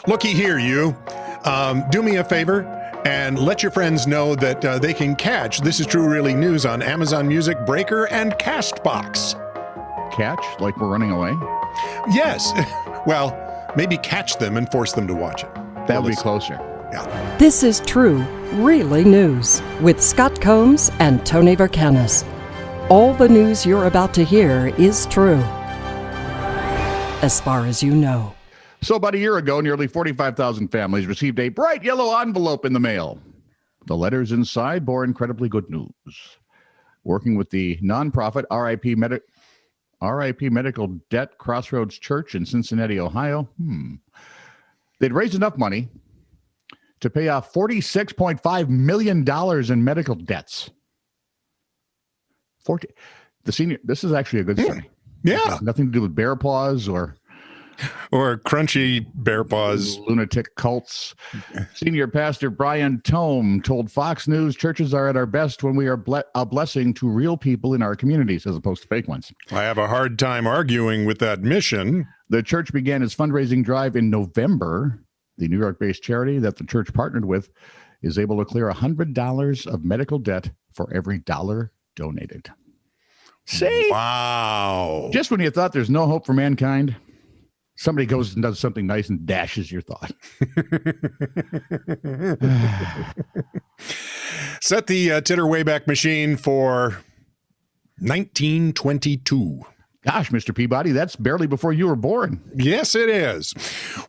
Looky here, you. Do me a favor and let your friends know that they can catch This Is True Really News on Amazon Music, Breaker, and CastBox. Catch? Like we're running away? Yes. Well, maybe catch them and force them to watch it. That would be closer. Yeah. This is True Really News with Scott Combs and Tony Vercanis. All the news you're about to hear is true, as far as you know. So about a year ago, nearly 45,000 families received a bright yellow envelope in the mail. The letters inside bore incredibly good news. Working with the nonprofit RIP Medical Debt Crossroads Church in Cincinnati, Ohio, they'd raised enough money to pay off $46.5 million in medical debts. This is actually a good story. Yeah. Nothing to do with bear paws or crunchy bear paws. Lunatic cults. Senior Pastor Brian Tome told Fox News churches are at our best when we are a blessing to real people in our communities as opposed to fake ones. I have a hard time arguing with that mission. The church began its fundraising drive in November. The New York-based charity that the church partnered with is able to clear $100 of medical debt for every dollar donated. See? Wow. Just when you thought there's no hope for mankind, somebody goes and does something nice and dashes your thought. Set the TiTR Wayback Machine for 1922. Gosh, Mr. Peabody, that's barely before you were born. Yes, it is.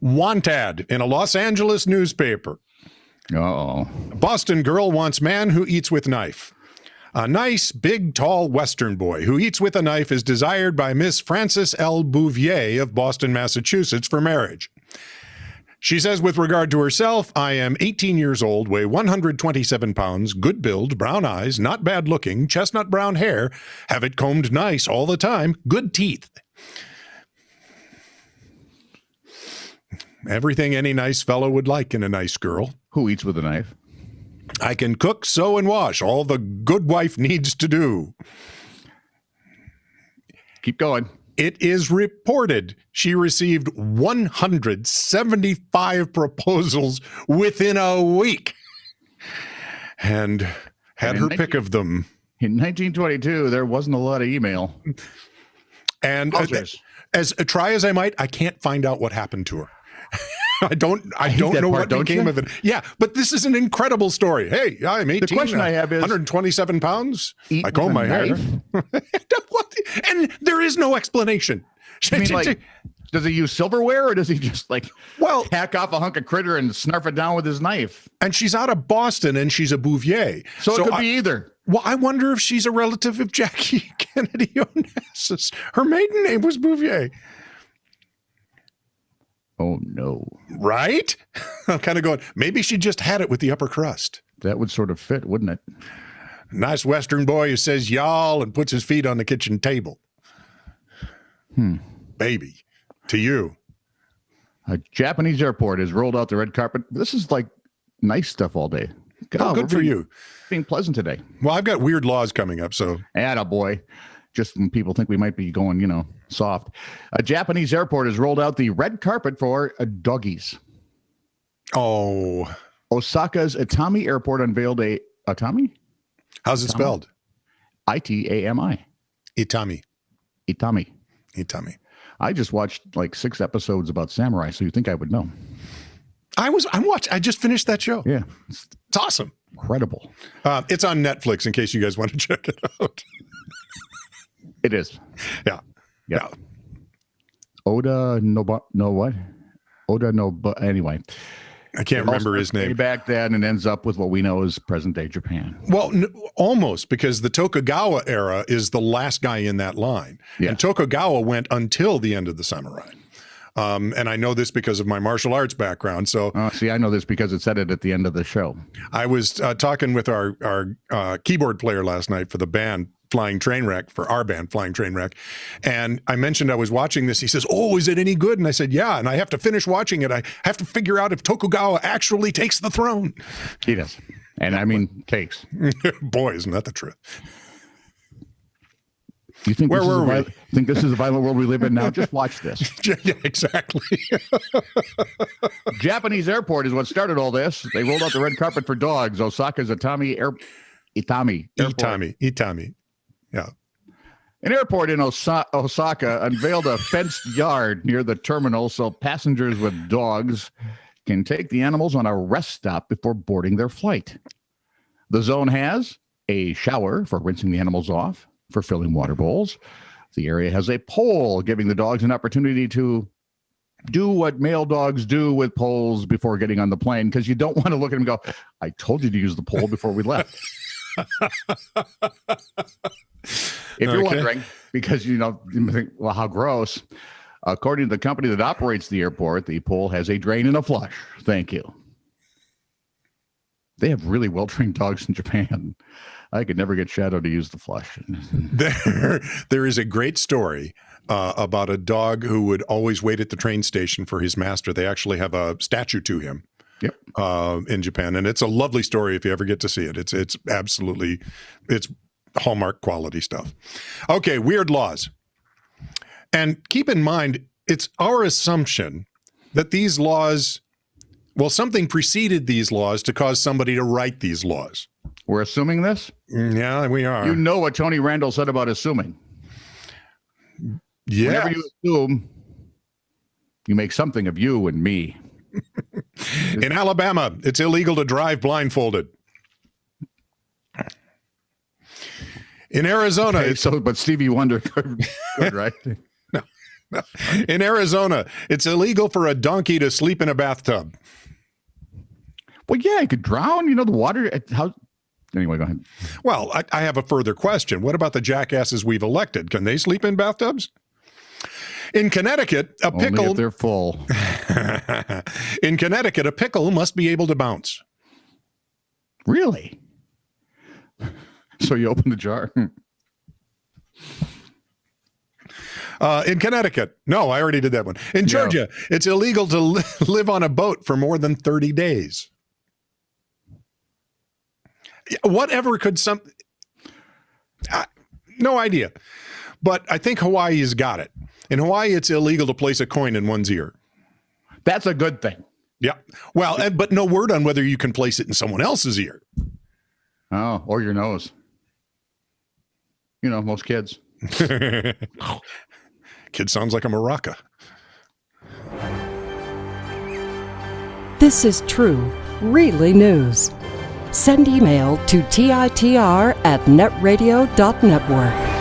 Wanted in a Los Angeles newspaper. Uh-oh. Boston girl wants man who eats with knife. A nice, big, tall Western boy who eats with a knife is desired by Miss Frances L. Bouvier of Boston, Massachusetts for marriage. She says with regard to herself, I am 18 years old, weigh 127 pounds, good build, brown eyes, not bad looking, chestnut brown hair, have it combed nice all the time, good teeth. Everything any nice fellow would like in a nice girl. Who eats with a knife? I can cook, sew, and wash, all the good wife needs to do. Keep going. It is reported she received 175 proposals within a week and had her pick of them. In 1922, there wasn't a lot of email. And as try as I might, I can't find out what happened to her. I don't know what became of it. Yeah, but this is an incredible story. Hey, I'm 18. The question I have is 127 pounds. I comb my hair. And there is no explanation. I mean, like, does he use silverware or does he just hack off a hunk of critter and snarf it down with his knife? And she's out of Boston and she's a Bouvier. So it could be either. Well, I wonder if she's a relative of Jackie Kennedy Onassis. Her maiden name was Bouvier. Oh, no. Right? I'm kind of going, maybe she just had it with the upper crust. That would sort of fit, wouldn't it? Nice Western boy who says y'all and puts his feet on the kitchen table. Baby, to you. A Japanese airport has rolled out the red carpet. This is like nice stuff all day. God, good for you. Being pleasant today. Well, I've got weird laws coming up, so. Attaboy. Just when people think we might be going, soft. A Japanese airport has rolled out the red carpet for doggies. Oh. Osaka's Itami Airport unveiled a... Itami? How's it spelled? Itami. Itami. Itami. Itami. I just watched like 6 episodes about samurai, so you think I would know. I just finished that show. Yeah. It's awesome. Incredible. It's on Netflix in case you guys want to check it out. It is. Yeah. Oda anyway. I can't remember his name. Back then and ends up with what we know as present day Japan. Well, almost, because the Tokugawa era is the last guy in that line. Yeah. And Tokugawa went until the end of the samurai. And I know this because of my martial arts background. So see, I know this because it said it at the end of the show. I was talking with our keyboard player last night for the band Flying Trainwreck, for our band Flying Trainwreck, and I mentioned I was watching this. He says, "Oh, is it any good?" And I said, "Yeah." And I have to finish watching it. I have to figure out if Tokugawa actually takes the throne. He does, and I mean takes. Boy, isn't that the truth? You think Where were we? Think this is the violent world we live in now? Just watch this. Yeah, exactly. Japanese airport is what started all this. They rolled out the red carpet for dogs. Osaka's Itami Airport. Itami. Yeah. An airport in Osaka unveiled a fenced yard near the terminal so passengers with dogs can take the animals on a rest stop before boarding their flight. The zone has a shower for rinsing the animals off, for filling water bowls. The area has a pole, giving the dogs an opportunity to do what male dogs do with poles before getting on the plane, because you don't want to look at them and go, I told you to use the pole before we left. If you're wondering, because you think, well, how gross. According to the company that operates the airport, the pole has a drain and a flush. Thank you. They have really well-trained dogs in Japan. I could never get Shadow to use the flush. There is a great story about a dog who would always wait at the train station for his master. They actually have a statue to him. Yep. In Japan, and it's a lovely story if you ever get to see it. It's absolutely, it's Hallmark quality stuff. Okay, weird laws. And keep in mind, it's our assumption that these laws, well, something preceded these laws to cause somebody to write these laws. We're assuming this? Yeah, we are. You know what Tony Randall said about assuming. Yeah. Whenever you assume, you make something of you and me. In Alabama, it's illegal to drive blindfolded. In Arizona, Okay, but Stevie Wonder could, right? No. In Arizona, it's illegal for a donkey to sleep in a bathtub. Well, yeah, it could drown. The water. Anyway, go ahead. Well, I have a further question. What about the jackasses we've elected? Can they sleep in bathtubs? In Connecticut, a pickle. Only if they're full. In Connecticut, a pickle must be able to bounce. Really? So you open the jar? In Connecticut. No, I already did that one. In Georgia, it's illegal to live on a boat for more than 30 days. Whatever could no idea. But I think Hawaii has got it. In Hawaii, it's illegal to place a coin in one's ear. That's a good thing. Yeah. Well, but no word on whether you can place it in someone else's ear. Oh, or your nose. Most kids. Kid sounds like a maraca. This is true, really news. Send email to TiTR@netradio.network.